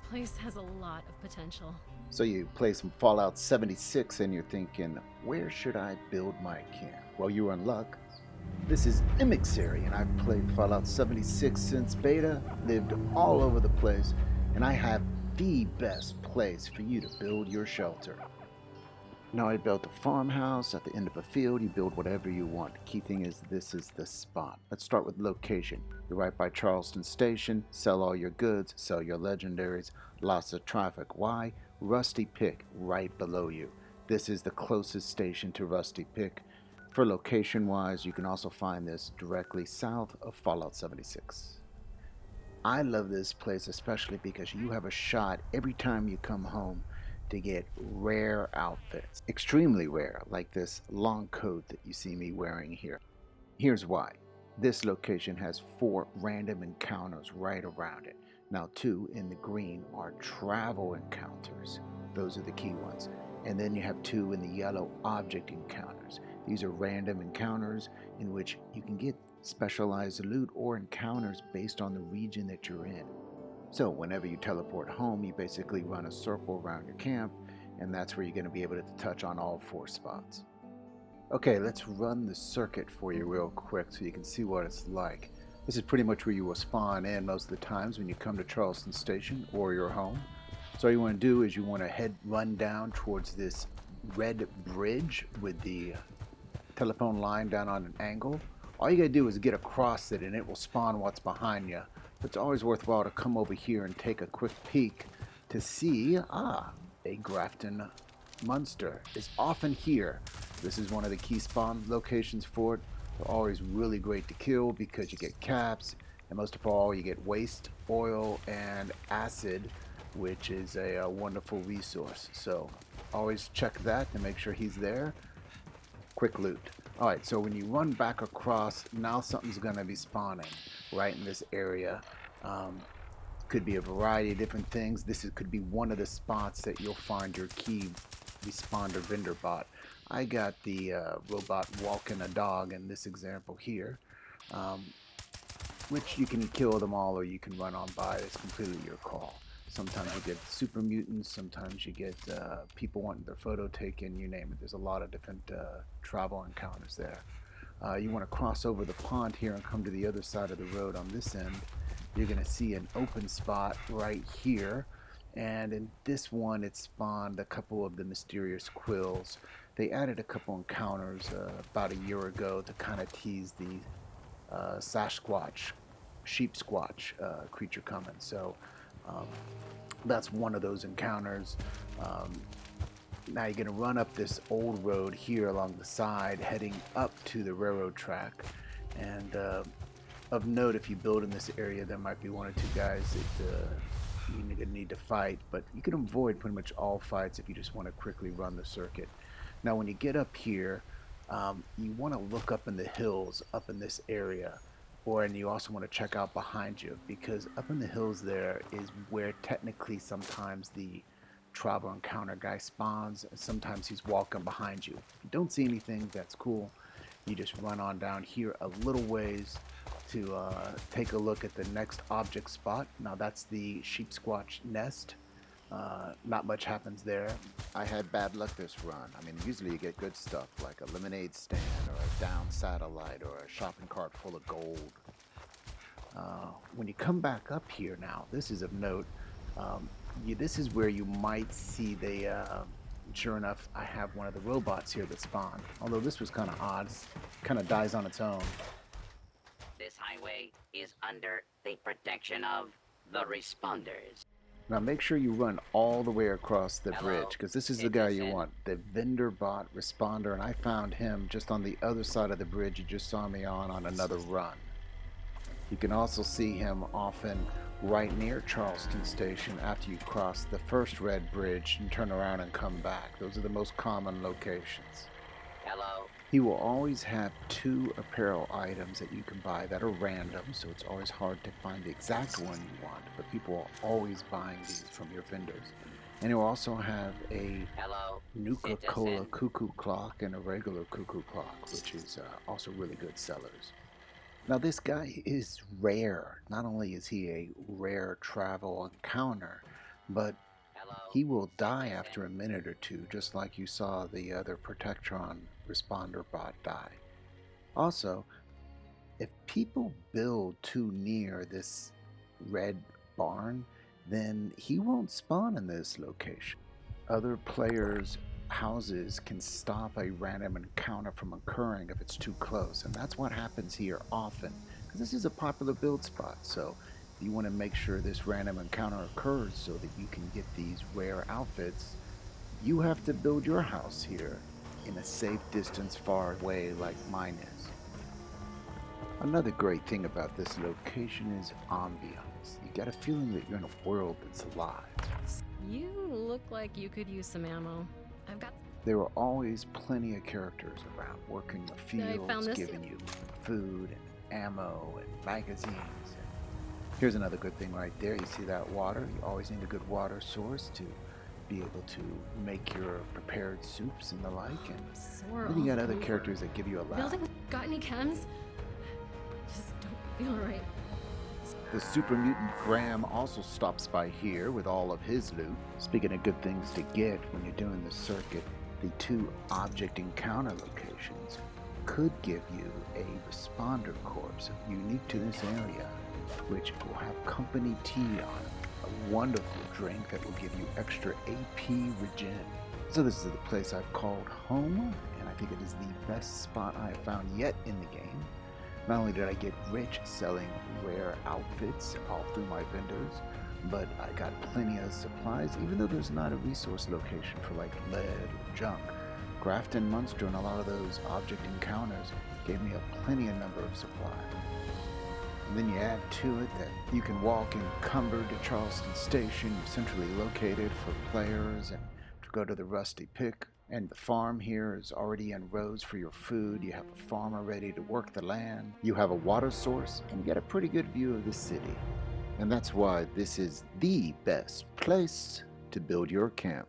place has a lot of potential. So you play some Fallout 76 and you're thinking, where should I build my camp? Well, you're in luck. This is Emissary, and I've played Fallout 76 since beta, lived all over the place, and I have the best place for you to build your shelter. Now, I built a farmhouse at the end of a field. You build whatever you want. The key thing is this is the spot. Let's start with location. You're right by Charleston Station. Sell all your goods, sell your legendaries. Lots of traffic. Why? Rusty Pick right below you. This is the closest station to Rusty Pick. For location wise, you can also find this directly south of Fallout 76. I love this place especially because you have a shot every time you come home to get rare outfits. Extremely rare, like this long coat that you see me wearing here. Here's why. This location has 4 random encounters right around it. Now 2 in the green are travel encounters. Those are the key ones. And then you have 2 in the yellow object encounters. These are random encounters in which you can get specialized loot or encounters based on the region that you're in. So whenever you teleport home, you basically run a circle around your camp, and that's where you're going to be able to touch on all 4 spots. Okay, let's run the circuit for you real quick so you can see what it's like. This is pretty much where you will spawn in most of the times when you come to Charleston Station or your home. So all you want to do is you want to run down towards this red bridge with the telephone line down on an angle. All you gotta do is get across it and it will spawn what's behind you. It's always worthwhile to come over here and take a quick peek to see, a Grafton monster is often here. This is one of the key spawn locations for it. They're always really great to kill because you get caps, and most of all, you get waste, oil, and acid, which is a wonderful resource. So always check that to make sure he's there. Quick loot. Alright, so when you run back across, now something's going to be spawning right in this area. Could be a variety of different things. Could be one of the spots that you'll find your key responder vendor bot. I got the robot walking a dog in this example here, which you can kill them all or you can run on by. It's completely your call. Sometimes you get super mutants, sometimes you get people wanting their photo taken, you name it. There's a lot of different travel encounters there. You want to cross over the pond here and come to the other side of the road on this end. You're going to see an open spot right here. And in this one, it spawned a couple of the mysterious quills. They added a couple encounters about a year ago to kind of tease the Sasquatch, sheep squatch creature coming. So that's one of those encounters. Now you're going to run up this old road here along the side, heading up to the railroad track. And of note, if you build in this area, there might be 1 or 2 guys that you need to fight, but you can avoid pretty much all fights if you just want to quickly run the circuit. Now when you get up here, you want to look up in the hills up in this area, and you also want to check out behind you, because up in the hills there is where technically sometimes the travel encounter guy spawns. Sometimes he's walking behind you. If you don't see anything, that's cool. You just run on down here a little ways to take a look at the next object spot. Now that's the sheep squatch nest. Not much happens there. I had bad luck this run. I mean, usually you get good stuff like a lemonade stand or a down satellite or a shopping cart full of gold. When you come back up here now, this is of note. This is where you might see sure enough, I have one of the robots here that spawned. Although this was kind of odd. Kind of dies on its own. This highway is under the protection of the responders. Now make sure you run all the way across the Hello, bridge, because this is the guy you citizen. want. The vendor bot responder, and I found him just on the other side of the bridge you just saw me on another run. You can also see him often right near Charleston Station after you cross the first red bridge and turn around and come back. Those are the most common locations. Hello. He will always have 2 apparel items that you can buy that are random, so it's always hard to find the exact one you want, but people are always buying these from your vendors. And he'll also have a Hello. Nuka-Cola Citizen. cuckoo clock and a regular cuckoo clock, which is also really good sellers. Now this guy is rare. Not only is he a rare travel encounter, but Hello. he will die Citizen. after a minute or two, just like you saw the other Protectron responder bot die. Also, if people build too near this red barn, then he won't spawn in this location. Other players' houses can stop a random encounter from occurring if it's too close, and that's what happens here often, because this is a popular build spot. So if you want to make sure this random encounter occurs so that you can get these rare outfits, you have to build your house here in a safe distance far away like mine is. Another great thing about this location is ambiance. You get a feeling that you're in a world that's alive. You look like you could use some ammo. I've got. There are always plenty of characters around working the I found fields, this giving you food and ammo and magazines. Here's another good thing right there. You see that water? You always need a good water source to be able to make your prepared soups and the like. And Sore then you got all other over. characters that give you a laugh. Building. Got any chems? Just don't feel right. The super mutant Graham also stops by here with all of his loot. Speaking of good things to get when you're doing the circuit, the 2 object encounter locations could give you a responder corpse unique to this area, which will have company tea on it, a wonderful drink that will give you extra AP regen. So this is the place I've called home, and I think it is the best spot I have found yet in the game. Not only did I get rich selling rare outfits all through my vendors, but I got plenty of supplies, even though there's not a resource location for like lead or junk. Grafton Munster and a lot of those object encounters gave me a plenty of number of supplies. And then you add to it that you can walk encumbered to Charleston Station, centrally located for players, and to go to the Rusty Pick. And the farm here is already in rows for your food. You have a farmer ready to work the land. You have a water source, and you get a pretty good view of the city. And that's why this is the best place to build your camp.